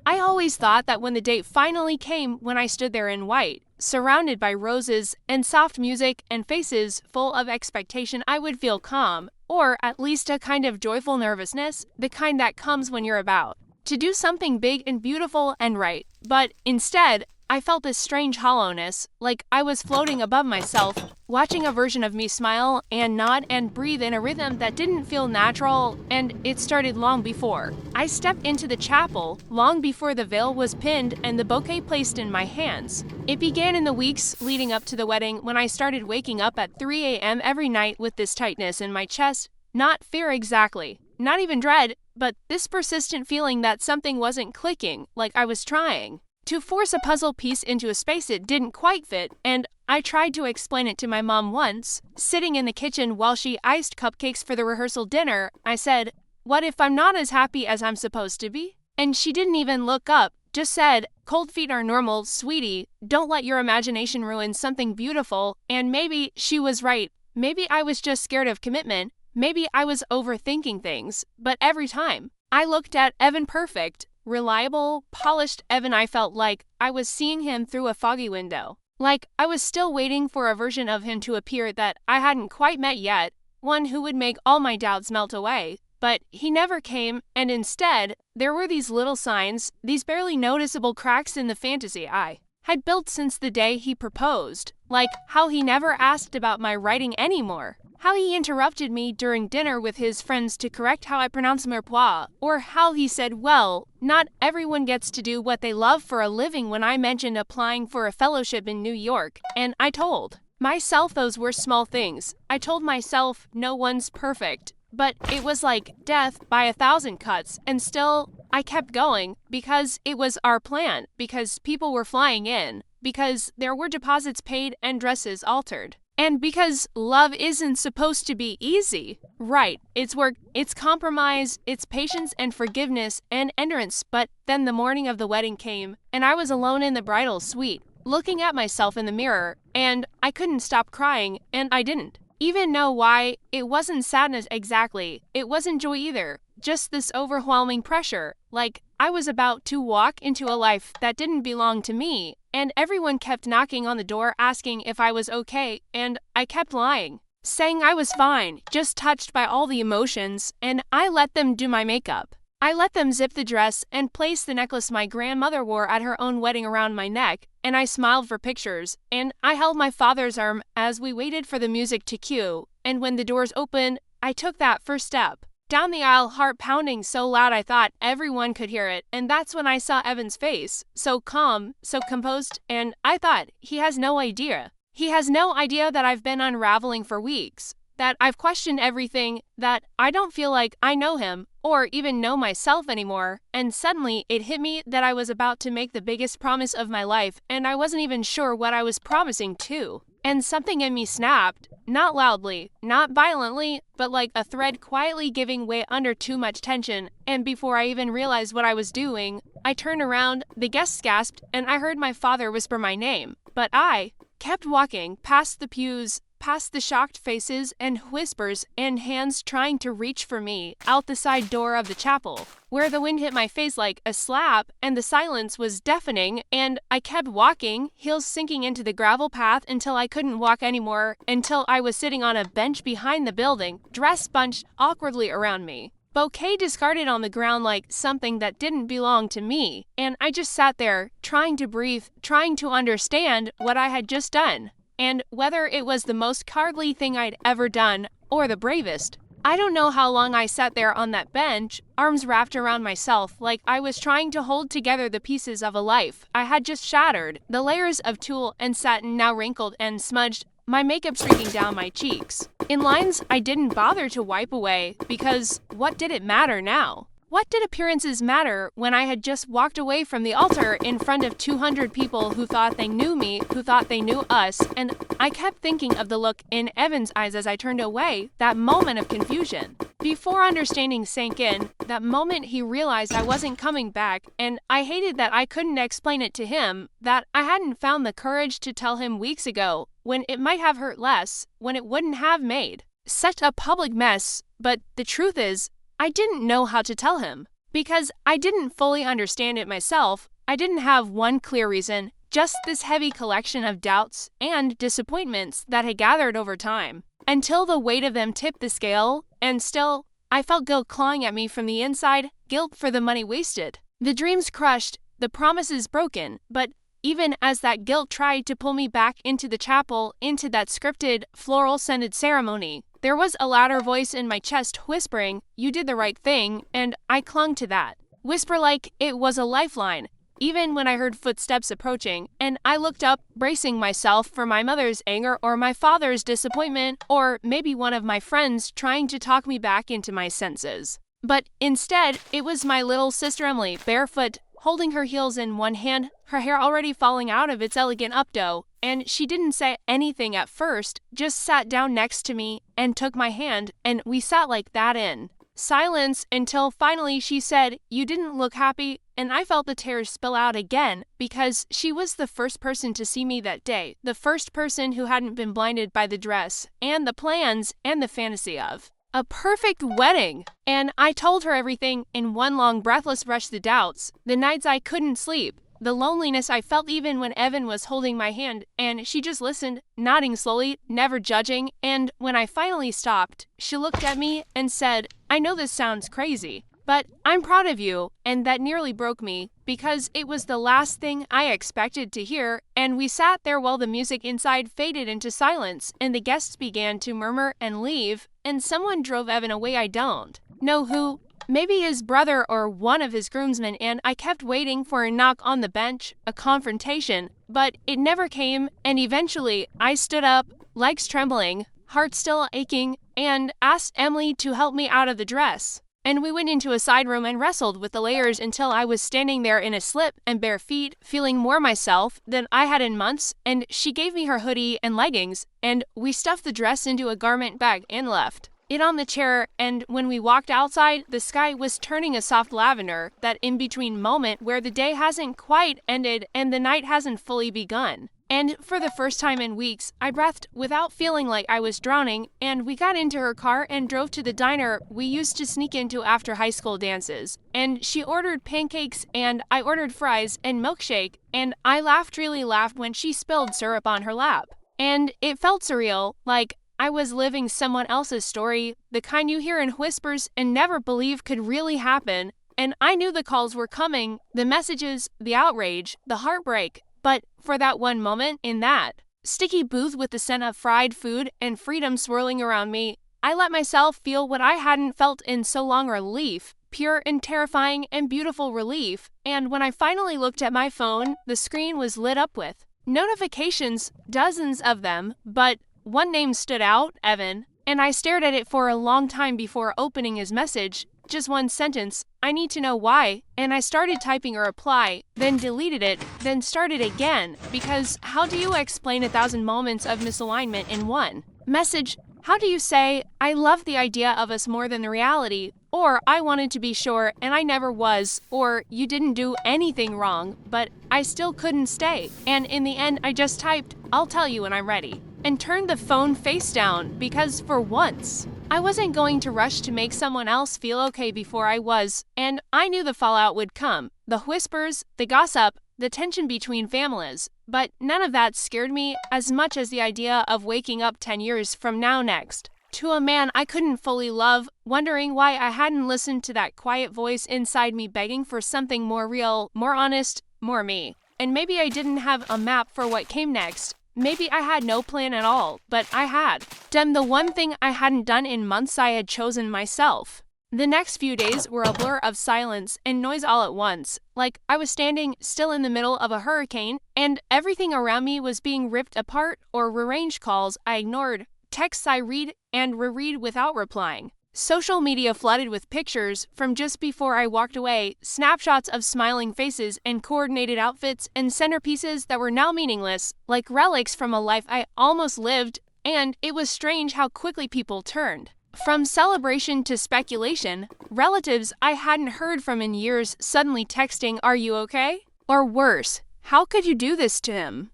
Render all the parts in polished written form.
I always thought that when the date finally came, when I stood there in white, surrounded by roses and soft music and faces full of expectation, I would feel calm, or at least a kind of joyful nervousness, the kind that comes when you're about to do something big and beautiful and right. But instead, I felt this strange hollowness, like I was floating above myself, watching a version of me smile and nod and breathe in a rhythm that didn't feel natural, and it started long before I stepped into the chapel, long before the veil was pinned and the bouquet placed in my hands. It began in the weeks leading up to the wedding when I started waking up at 3 a.m. every night with this tightness in my chest, not fear exactly, not even dread, but this persistent feeling that something wasn't clicking like I was trying to force a puzzle piece into a space it didn't quite fit, and I tried to explain it to my mom once. Sitting in the kitchen while she iced cupcakes for the rehearsal dinner, I said, "What if I'm not as happy as I'm supposed to be?" And she didn't even look up, just said, "Cold feet are normal, sweetie. Don't let your imagination ruin something beautiful." And maybe she was right. Maybe I was just scared of commitment. Maybe I was overthinking things. But every time I looked at Evan Perfect, reliable, polished Evan, I felt like I was seeing him through a foggy window. Like I was still waiting for a version of him to appear that I hadn't quite met yet, one who would make all my doubts melt away. But he never came, and instead, there were these little signs, these barely noticeable cracks in the fantasy I had built since the day he proposed, like how he never asked about my writing anymore, how he interrupted me during dinner with his friends to correct how I pronounce mirepoix, or how he said, "Well, not everyone gets to do what they love for a living," when I mentioned applying for a fellowship in New York, and I told myself those were small things. I told myself no one's perfect, but it was like death by 1,000 cuts, and still I kept going because it was our plan, because people were flying in, because there were deposits paid and dresses altered. And because love isn't supposed to be easy. Right, it's work, it's compromise, it's patience and forgiveness and endurance. But then the morning of the wedding came, and I was alone in the bridal suite, looking at myself in the mirror, and I couldn't stop crying, and I didn't even know why. It wasn't sadness exactly, it wasn't joy either, just this overwhelming pressure, like I was about to walk into a life that didn't belong to me, and everyone kept knocking on the door asking if I was okay, and I kept lying, saying I was fine, just touched by all the emotions, and I let them do my makeup. I let them zip the dress and place the necklace my grandmother wore at her own wedding around my neck, and I smiled for pictures, and I held my father's arm as we waited for the music to cue, and when the doors opened, I took that first step down the aisle, heart pounding so loud I thought everyone could hear it, and that's when I saw Evan's face, so calm, so composed, and I thought, he has no idea. He has no idea that I've been unraveling for weeks, that I've questioned everything, that I don't feel like I know him, or even know myself anymore, and suddenly it hit me that I was about to make the biggest promise of my life, and I wasn't even sure what I was promising to. And something in me snapped, not loudly, not violently, but like a thread quietly giving way under too much tension, and before I even realized what I was doing, I turned around, the guests gasped, and I heard my father whisper my name. But I kept walking past the pews, past the shocked faces and whispers and hands trying to reach for me, out the side door of the chapel, where the wind hit my face like a slap and the silence was deafening, and I kept walking, heels sinking into the gravel path until I couldn't walk anymore, until I was sitting on a bench behind the building, dress bunched awkwardly around me, bouquet discarded on the ground like something that didn't belong to me, and I just sat there, trying to breathe, trying to understand what I had just done. And whether it was the most cowardly thing I'd ever done, or the bravest, I don't know how long I sat there on that bench, arms wrapped around myself like I was trying to hold together the pieces of a life I had just shattered, the layers of tulle and satin now wrinkled and smudged, my makeup streaking down my cheeks, in lines I didn't bother to wipe away, because what did it matter now? What did appearances matter when I had just walked away from the altar in front of 200 people who thought they knew me, who thought they knew us, and I kept thinking of the look in Evan's eyes as I turned away, that moment of confusion. Before understanding sank in, that moment he realized I wasn't coming back, and I hated that I couldn't explain it to him, that I hadn't found the courage to tell him weeks ago, when it might have hurt less, when it wouldn't have made such a public mess. But the truth is, I didn't know how to tell him. Because I didn't fully understand it myself, I didn't have one clear reason, just this heavy collection of doubts and disappointments that had gathered over time. Until the weight of them tipped the scale, and still, I felt guilt clawing at me from the inside, guilt for the money wasted. The dreams crushed, the promises broken, but even as that guilt tried to pull me back into the chapel, into that scripted, floral-scented ceremony, there was a louder voice in my chest whispering, "You did the right thing," and I clung to that. Whisper like it was a lifeline, even when I heard footsteps approaching, and I looked up, bracing myself for my mother's anger or my father's disappointment, or maybe one of my friends trying to talk me back into my senses. But instead, it was my little sister Emily, barefoot, holding her heels in one hand, her hair already falling out of its elegant updo, and she didn't say anything at first, just sat down next to me and took my hand, and we sat like that in silence until finally she said, "You didn't look happy," and I felt the tears spill out again because she was the first person to see me that day, the first person who hadn't been blinded by the dress and the plans and the fantasy of a perfect wedding. And I told her everything in one long breathless rush, the doubts, the nights I couldn't sleep, the loneliness I felt even when Evan was holding my hand, and she just listened, nodding slowly, never judging, and when I finally stopped, she looked at me and said, "I know this sounds crazy, but I'm proud of you," and that nearly broke me, because it was the last thing I expected to hear, and we sat there while the music inside faded into silence, and the guests began to murmur and leave, and someone drove Evan away. I don't know who, maybe his brother or one of his groomsmen, and I kept waiting for a knock on the bench, a confrontation, but it never came, and eventually I stood up, legs trembling, heart still aching, and asked Emily to help me out of the dress. And we went into a side room and wrestled with the layers until I was standing there in a slip and bare feet, feeling more myself than I had in months, and she gave me her hoodie and leggings, and we stuffed the dress into a garment bag and left it on the chair, and when we walked outside, the sky was turning a soft lavender, that in-between moment where the day hasn't quite ended and the night hasn't fully begun. And for the first time in weeks, I breathed without feeling like I was drowning, and we got into her car and drove to the diner we used to sneak into after high school dances. And she ordered pancakes, and I ordered fries and milkshake, and I really laughed when she spilled syrup on her lap. And it felt surreal, like I was living someone else's story, the kind you hear in whispers and never believe could really happen. And I knew the calls were coming, the messages, the outrage, the heartbreak. But for that one moment in that sticky booth with the scent of fried food and freedom swirling around me, I let myself feel what I hadn't felt in so long, relief, pure and terrifying and beautiful relief. And when I finally looked at my phone, the screen was lit up with notifications, dozens of them, but one name stood out, Evan, and I stared at it for a long time before opening his message. Just one sentence, "I need to know why," and I started typing a reply, then deleted it, then started again, because how do you explain 1,000 moments of misalignment in one message? How do you say, "I love the idea of us more than the reality," or "I wanted to be sure and I never was," or "You didn't do anything wrong, but I still couldn't stay," and in the end I just typed, "I'll tell you when I'm ready," and turned the phone face down, because for once, I wasn't going to rush to make someone else feel okay before I was, and I knew the fallout would come, the whispers, the gossip, the tension between families, but none of that scared me as much as the idea of waking up 10 years from now next to a man I couldn't fully love, wondering why I hadn't listened to that quiet voice inside me begging for something more real, more honest, more me. And maybe I didn't have a map for what came next. Maybe I had no plan at all, but I had done the one thing I hadn't done in months. I had chosen myself. The next few days were a blur of silence and noise all at once, like I was standing still in the middle of a hurricane, and everything around me was being ripped apart or rearranged. Calls I ignored, texts I read and reread without replying. Social media flooded with pictures from just before I walked away, snapshots of smiling faces and coordinated outfits and centerpieces that were now meaningless, like relics from a life I almost lived, and it was strange how quickly people turned. From celebration to speculation, relatives I hadn't heard from in years suddenly texting, "Are you okay?" Or worse, "How could you do this to him?"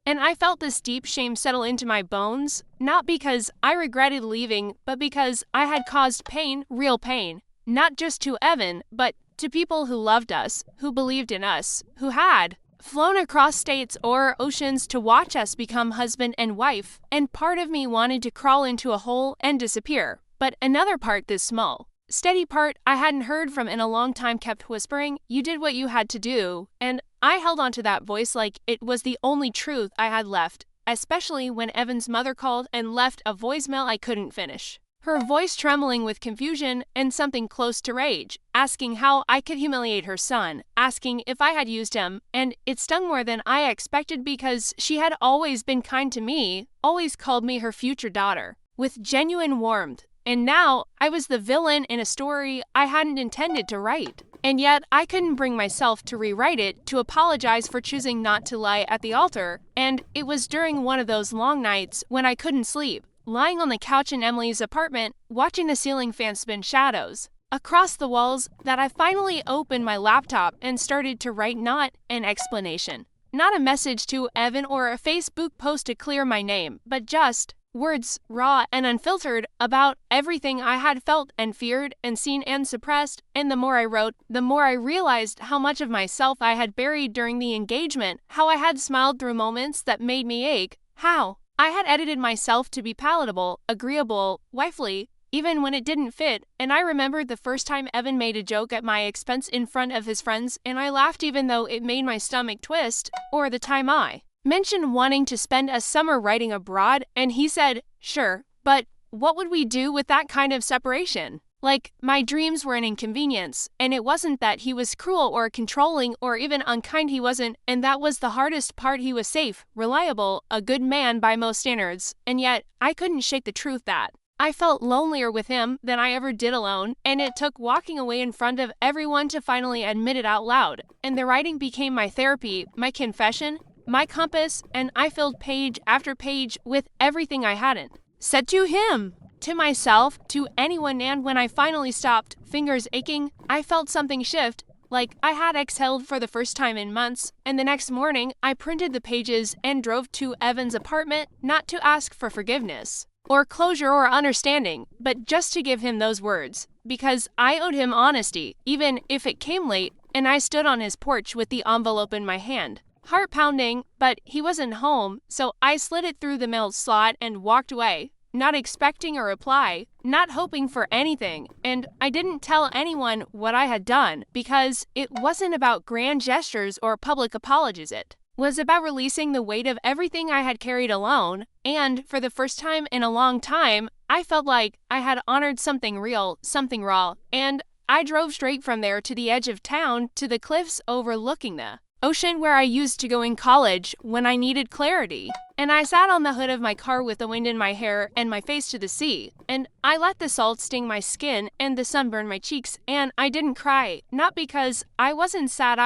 And I felt this deep shame settle into my bones, not because I regretted leaving, but because I had caused pain, real pain, not just to Evan, but to people who loved us, who believed in us, who had flown across states or oceans to watch us become husband and wife, and part of me wanted to crawl into a hole and disappear, but another part, this small, steady part I hadn't heard from in a long time, kept whispering, "You did what you had to do," and I held onto that voice like it was the only truth I had left, especially when Evan's mother called and left a voicemail I couldn't finish. Her voice trembling with confusion and something close to rage, asking how I could humiliate her son, asking if I had used him, and it stung more than I expected because she had always been kind to me, always called me her future daughter, with genuine warmth, and now I was the villain in a story I hadn't intended to write. And yet I couldn't bring myself to rewrite it, to apologize for choosing not to lie at the altar, and it was during one of those long nights when I couldn't sleep, lying on the couch in Emily's apartment, watching the ceiling fan spin shadows across the walls, that I finally opened my laptop and started to write not an explanation, not a message to Evan or a Facebook post to clear my name, but just words, raw and unfiltered, about everything I had felt and feared and seen and suppressed. And the more I wrote, the more I realized how much of myself I had buried during the engagement, how I had smiled through moments that made me ache, how I had edited myself to be palatable, agreeable, wifely, even when it didn't fit. And I remembered the first time Evan made a joke at my expense in front of his friends, and I laughed even though it made my stomach twist, or the time I mentioned wanting to spend a summer writing abroad, and he said, "Sure, but what would we do with that kind of separation?" Like, my dreams were an inconvenience, and it wasn't that he was cruel or controlling or even unkind, he wasn't, and that was the hardest part. He was safe, reliable, a good man by most standards, and yet I couldn't shake the truth that I felt lonelier with him than I ever did alone, and it took walking away in front of everyone to finally admit it out loud. And the writing became my therapy, my confession, my compass, and I filled page after page with everything I hadn't said to him, to myself, to anyone. And when I finally stopped, fingers aching, I felt something shift, like I had exhaled for the first time in months, and the next morning I printed the pages and drove to Evan's apartment, not to ask for forgiveness or closure or understanding, but just to give him those words, because I owed him honesty, even if it came late. And I stood on his porch with the envelope in my hand, heart pounding, but he wasn't home, so I slid it through the mail slot and walked away, not expecting a reply, not hoping for anything. And I didn't tell anyone what I had done, because it wasn't about grand gestures or public apologies. It was about releasing the weight of everything I had carried alone, and for the first time in a long time, I felt like I had honored something real, something raw, and I drove straight from there to the edge of town, to the cliffs overlooking the ocean where I used to go in college when I needed clarity. And I sat on the hood of my car with the wind in my hair and my face to the sea, and I let the salt sting my skin and the sun burn my cheeks, and I didn't cry, not because I wasn't sad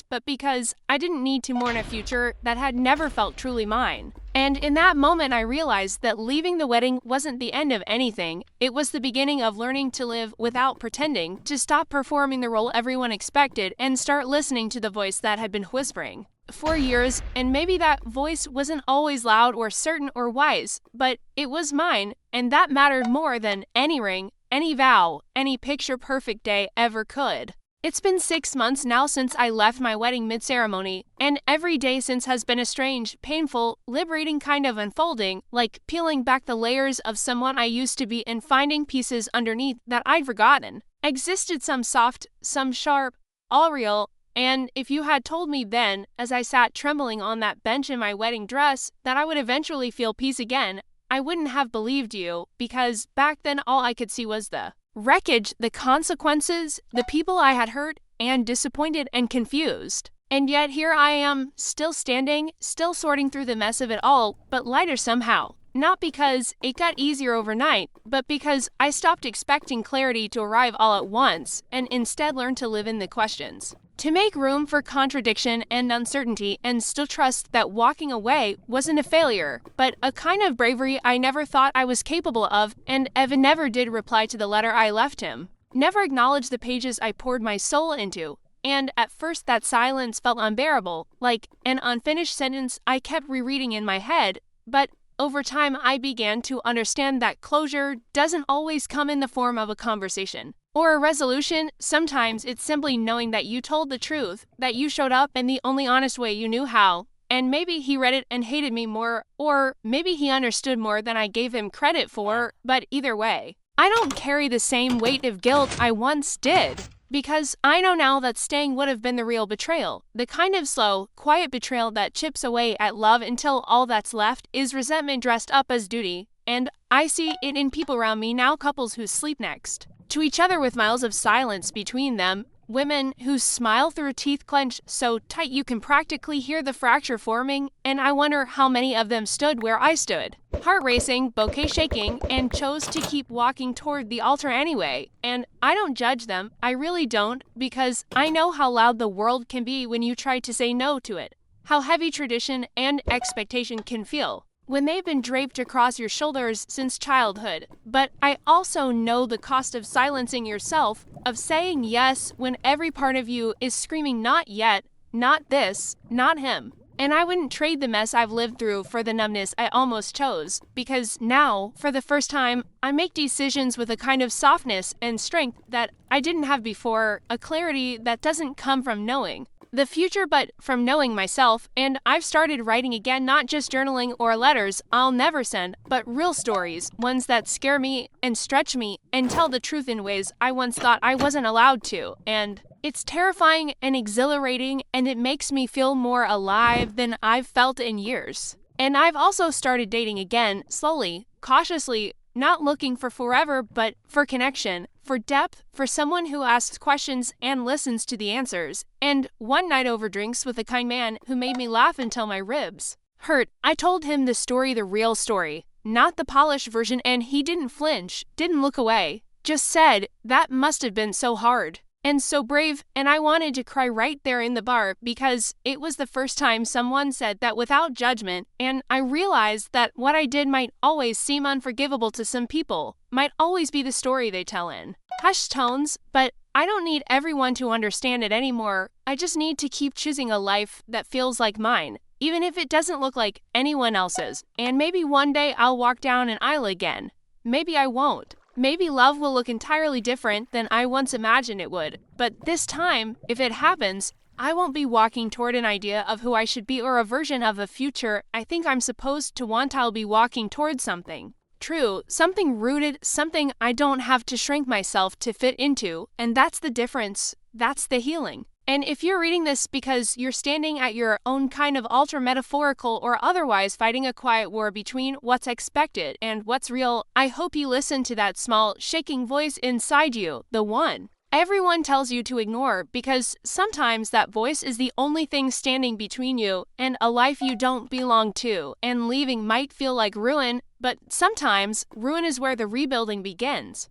but because I didn't need to mourn a future that had never felt truly mine. And in that moment I realized that leaving the wedding wasn't the end of anything, it was the beginning of learning to live without pretending, to stop performing the role everyone expected and start listening to the voice that had been whispering for years. And maybe that voice wasn't always loud or certain or wise, but it was mine, and that mattered more than any ring, any vow, any picture-perfect day ever could. It's been 6 months now since I left my wedding mid-ceremony, and every day since has been a strange, painful, liberating kind of unfolding, like peeling back the layers of someone I used to be and finding pieces underneath that I'd forgotten existed, some soft, some sharp, all real. And if you had told me then, as I sat trembling on that bench in my wedding dress, that I would eventually feel peace again, I wouldn't have believed you, because back then all I could see was the wreckage, the consequences, the people I had hurt and disappointed and confused. And yet here I am, still standing, still sorting through the mess of it all, but lighter somehow. Not because it got easier overnight, but because I stopped expecting clarity to arrive all at once, and instead learned to live in the questions, to make room for contradiction and uncertainty, and still trust that walking away wasn't a failure, but a kind of bravery I never thought I was capable of. And Evan never did reply to the letter I left him, never acknowledged the pages I poured my soul into, and at first that silence felt unbearable, like an unfinished sentence I kept rereading in my head. But over time I began to understand that closure doesn't always come in the form of a conversation. or a resolution. Sometimes it's simply knowing that you told the truth, that you showed up in the only honest way you knew how. And maybe he read it and hated me more, or maybe he understood more than I gave him credit for, but either way, I don't carry the same weight of guilt I once did. Because I know now that staying would have been the real betrayal, the kind of slow, quiet betrayal that chips away at love until all that's left is resentment dressed up as duty. And I see it in people around me now, couples who sleep next to each other with miles of silence between them, women who smile through teeth clenched so tight you can practically hear the fracture forming, and I wonder how many of them stood where I stood, heart racing, bouquet shaking, and chose to keep walking toward the altar anyway. And I don't judge them, I really don't, because I know how loud the world can be when you try to say no to it, how heavy tradition and expectation can feel when they've been draped across your shoulders since childhood. But I also know the cost of silencing yourself, of saying yes when every part of you is screaming not yet, not this, not him. And I wouldn't trade the mess I've lived through for the numbness I almost chose, because now, for the first time, I make decisions with a kind of softness and strength that I didn't have before, a clarity that doesn't come from knowing the future but from knowing myself. And I've started writing again, not just journaling or letters I'll never send, but real stories, ones that scare me and stretch me and tell the truth in ways I once thought I wasn't allowed to. And it's terrifying and exhilarating, and it makes me feel more alive than I've felt in years. And I've also started dating again, slowly, cautiously, not looking for forever, but for connection, for depth, for someone who asks questions and listens to the answers. And one night over drinks with a kind man who made me laugh until my ribs hurt, I told him the real story, not the polished version, and he didn't flinch, didn't look away, just said, "That must have been so hard and so brave." And I wanted to cry right there in the bar, because it was the first time someone said that without judgment, and I realized that what I did might always seem unforgivable to some people, might always be the story they tell in hushed tones, but I don't need everyone to understand it anymore. I just need to keep choosing a life that feels like mine, even if it doesn't look like anyone else's. And maybe one day I'll walk down an aisle again. Maybe I won't. Maybe love will look entirely different than I once imagined it would. But this time, if it happens, I won't be walking toward an idea of who I should be or a version of a future I think I'm supposed to want. I'll be walking toward something true, something rooted, something I don't have to shrink myself to fit into. And that's the difference. That's the healing. And if you're reading this because you're standing at your own kind of altar, metaphorical or otherwise, fighting a quiet war between what's expected and what's real, I hope you listen to that small, shaking voice inside you, the one everyone tells you to ignore, because sometimes that voice is the only thing standing between you and a life you don't belong to. And leaving might feel like ruin, but sometimes ruin is where the rebuilding begins.